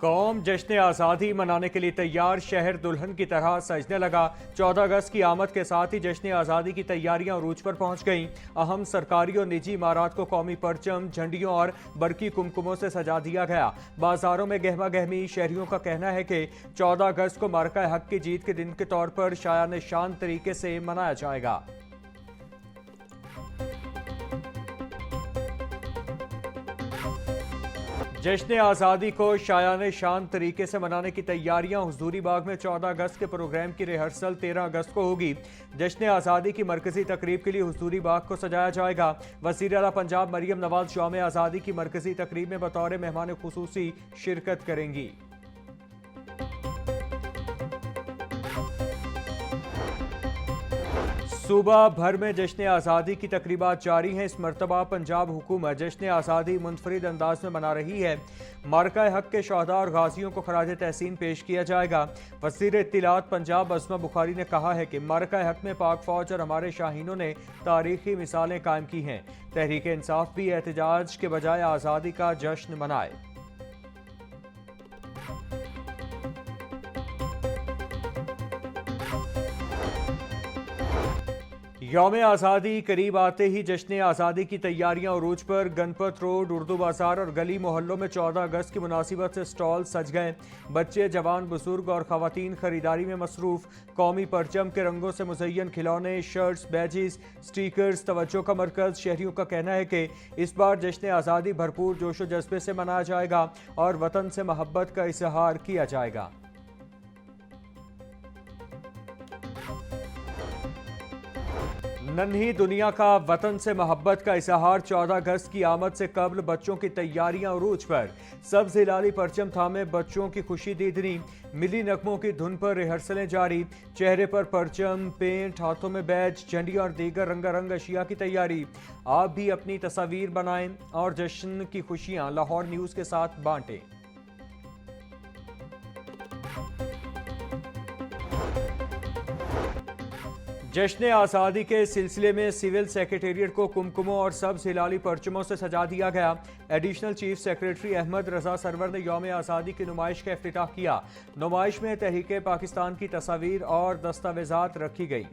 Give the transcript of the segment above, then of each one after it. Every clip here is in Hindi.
कौम जश्न आज़ादी मनाने के लिए तैयार, शहर दुल्हन की तरह सजने लगा। 14 अगस्त की आमद के साथ ही जश्न आज़ादी की तैयारियां उरूज पर पहुंच गईं। अहम सरकारी और निजी इमारत को कौमी परचम, झंडियों और बरकी कुमकुमों से सजा दिया गया। बाजारों में गहमा गहमी। शहरियों का कहना है कि 14 अगस्त को मार्का हक की जीत के दिन के तौर पर शायान शान तरीके से मनाया जाएगा। जश्न आज़ादी को शायान शान तरीके से मनाने की तैयारियां। हुजूरी बाग में 14 अगस्त के प्रोग्राम की रिहर्सल 13 अगस्त को होगी। जश्न आज़ादी की मरकजी तकरीब के लिए हुजूरी बाग को सजाया जाएगा। वज़ीर आला पंजाब मरियम नवाज यौम आज़ादी की मरकजी तकरीब में बतौर मेहमान खुसूसी शिरकत करेंगी। सूबा भर में जश्न आज़ादी की तकरीबात जारी हैं। इस मरतबा पंजाब हुकूमत जश्न आज़ादी मुनफरिद अंदाज में मना रही है। मार्का हक के शहदा और गाजियों को खराज तहसीन पेश किया जाएगा। वज़ीर इत्तिलात पंजाब अस्मा बुखारी ने कहा है कि मार्का हक में पाक फौज और हमारे शाहीनों ने तारीखी मिसालें कायम की हैं। तहरीक इंसाफ भी एहतजाज के बजाय आज़ादी का जश्न मनाए। यौम आज़ादी करीब आते ही जश्न आज़ादी की तैयारियां उरूज पर। गणपत रोड, उर्दू बाजार और गली मोहल्लों में 14 अगस्त की मुनासिबत से स्टॉल सज गए। बच्चे, जवान, बुजुर्ग और खवातीन खरीदारी में मसरूफ। कौमी परचम के रंगों से मुज़य्यन खिलौने, शर्ट्स, बैजेस, स्टिकर्स तवज्जो का मरकज। शहरियों का कहना है कि इस बार जश्न आज़ादी भरपूर जोशो जज्बे से मनाया जाएगा और वतन से मोहब्बत का इजहार किया जाएगा। नन्ही दुनिया का वतन से मोहब्बत का इजहार। 14 अगस्त की आमद से कबल बच्चों की तैयारियां उरूज पर। सब्ज हिलाली परचम थामे बच्चों की खुशी दीदनी। मिली नगमों की धुन पर रिहर्सलें जारी। चेहरे पर परचम, पेंट, हाथों में बैज, झंडियां और दीगर रंगारंग अशिया की तैयारी। आप भी अपनी तस्वीर बनाएं और जश्न की खुशियां लाहौर न्यूज़ के साथ बांटें। जश्न आज़ादी के सिलसिले में सिविल सेक्रेटेरिएट को कुमकुमों और सब्ज हिलाली परचमों से सजा दिया गया। एडिशनल चीफ सेक्रेटरी अहमद रजा सरवर ने यौम आज़ादी की नुमाइश का इफ्तिताह किया। नुमाइश में तहरीक पाकिस्तान की तस्वीर और दस्तावेजात रखी गई।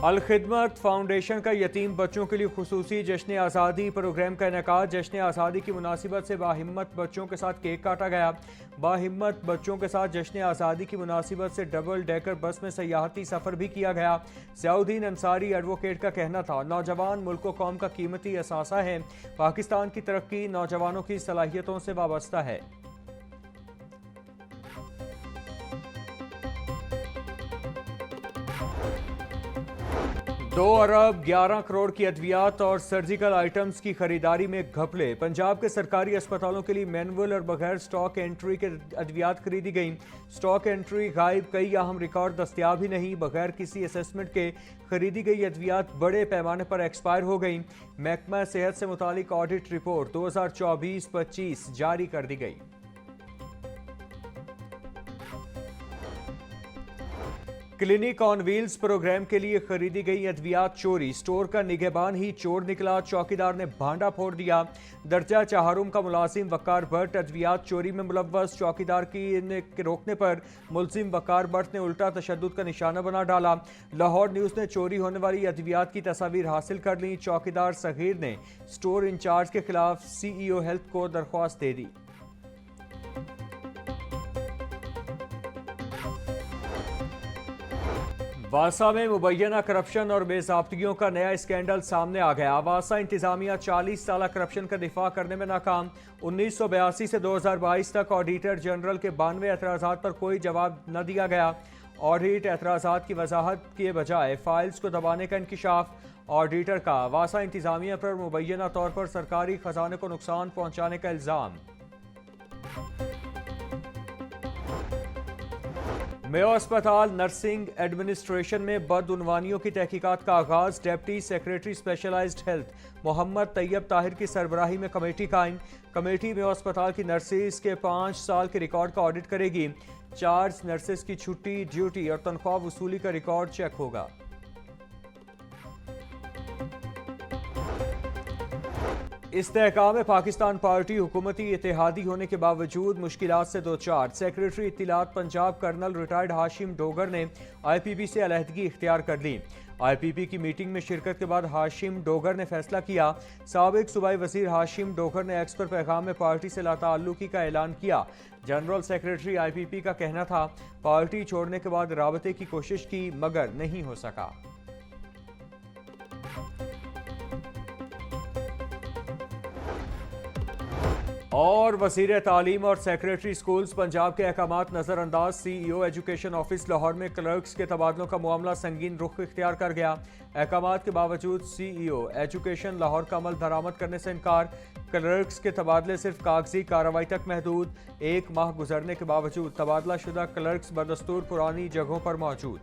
अल खिदमत फाउंडेशन का यतीम बच्चों के लिए खुसूसी जश्न आज़ादी प्रोग्राम का इनेकाद। जश्न आज़ादी की मुनासिबत से बाहिम्मत बच्चों के साथ केक काटा गया। बाहिम्मत बच्चों के साथ जश्न आज़ादी की मुनासिबत से डबल डेकर बस में सयाहती सफ़र भी किया गया। ज़ियाउद्दीन अंसारी एडवोकेट का कहना था, नौजवान मुल्क व कौम का कीमती असासा है। पाकिस्तान की तरक्की नौजवानों की सलाहियतों से वाबस्ता है। 2 अरब 11 करोड़ की अद्वियात और सर्जिकल आइटम्स की खरीदारी में घपले। पंजाब के सरकारी अस्पतालों के लिए मैनुअल और बगैर स्टॉक एंट्री के अद्वियात खरीदी गई। स्टॉक एंट्री गायब, कई अहम रिकॉर्ड दस्तियाब ही नहीं। बगैर किसी असेसमेंट के खरीदी गई अद्वियात बड़े पैमाने पर एक्सपायर हो गई। महकमा सेहत से मुतालिक ऑडिट रिपोर्ट 2024-25 जारी कर दी गई। क्लिनिक ऑन व्हील्स प्रोग्राम के लिए खरीदी गई अद्वियात चोरी। स्टोर का निगहबान ही चोर निकला। चौकीदार ने भांडा फोड़ दिया। दर्जा चहारुम का मुलाजिम वकार भट्ट अद्वियात चोरी में मुलव्वस। चौकीदार की रोकने पर मुलजिम वकार भट्ट ने उल्टा तशद्दुद का निशाना बना डाला। लाहौर न्यूज़ ने चोरी होने वाली अद्वियात की तस्वीर हासिल कर ली। चौकीदार सगीर ने स्टोर इंचार्ज के खिलाफ CEO हेल्थ को दरख्वास्त दे दी। वासा में मुबैना करप्शन और बेज़ाब्तियों का नया स्कैंडल सामने आ गया। वासा इंतजामिया 40 साल करप्शन का दिफा करने में नाकाम। 1982 से 2022 तक ऑडिटर जनरल के 92 एतराज़ात पर कोई जवाब न दिया गया। ऑडिट एतराज़ात की वजाहत के बजाय फाइल्स को दबाने का इंकिशाफ। ऑडिटर का वासा इंतजामिया पर मुबैना तौर पर सरकारी खजाने को नुकसान पहुंचाने का इल्ज़ाम। मेयो अस्पताल नर्सिंग एडमिनिस्ट्रेशन में बदउनवानियों की तहकीकात का आगाज। Deputy secretary specialized health Mohammad Tayyab Tahir की सरबराही में कमेटी कायम। कमेटी मेयो अस्पताल की नर्सेज के 5 साल के रिकॉर्ड का ऑडिट करेगी। चार्ज नर्सेज की छुट्टी, ड्यूटी और तनख्वाह वसूली का रिकॉर्ड चेक होगा। इस्तेहकाम पाकिस्तान पार्टी हुकूमती इत्तेहादी होने के बावजूद मुश्किलात से दो चार। सेक्रेटरी इत्तिलात पंजाब कर्नल रिटायर्ड हाशिम डोगर ने IPP से अलहदगी इख्तियार कर ली। IPP की मीटिंग में शिरकत के बाद हाशिम डोगर ने फैसला किया। साबिक सूबाई वजीर हाशिम डोगर ने एक्स पर पैगाम में पार्टी से लाताल्लुकी का ऐलान किया। जनरल सेक्रेटरी IPP का कहना था, पार्टी छोड़ने के बाद राबते की कोशिश की मगर नहीं हो सका। और वज़ीर तालीम और सेक्रेटरी स्कूल्स पंजाब के अहकामात नज़रअंदाज। CEO एजुकेशन ऑफिस लाहौर में क्लर्क्स के तबादलों का मामला संगीन रुख इख्तियार कर गया। अहकामात के बावजूद CEO एजुकेशन लाहौर का अमल दरामद करने से इनकार। क्लर्क्स के तबादले सिर्फ कागजी कार्रवाई तक महदूद। 1 माह गुजरने के बावजूद तबादला शुदा क्लर्क्स बदस्तूर पुरानी जगहों पर मौजूद।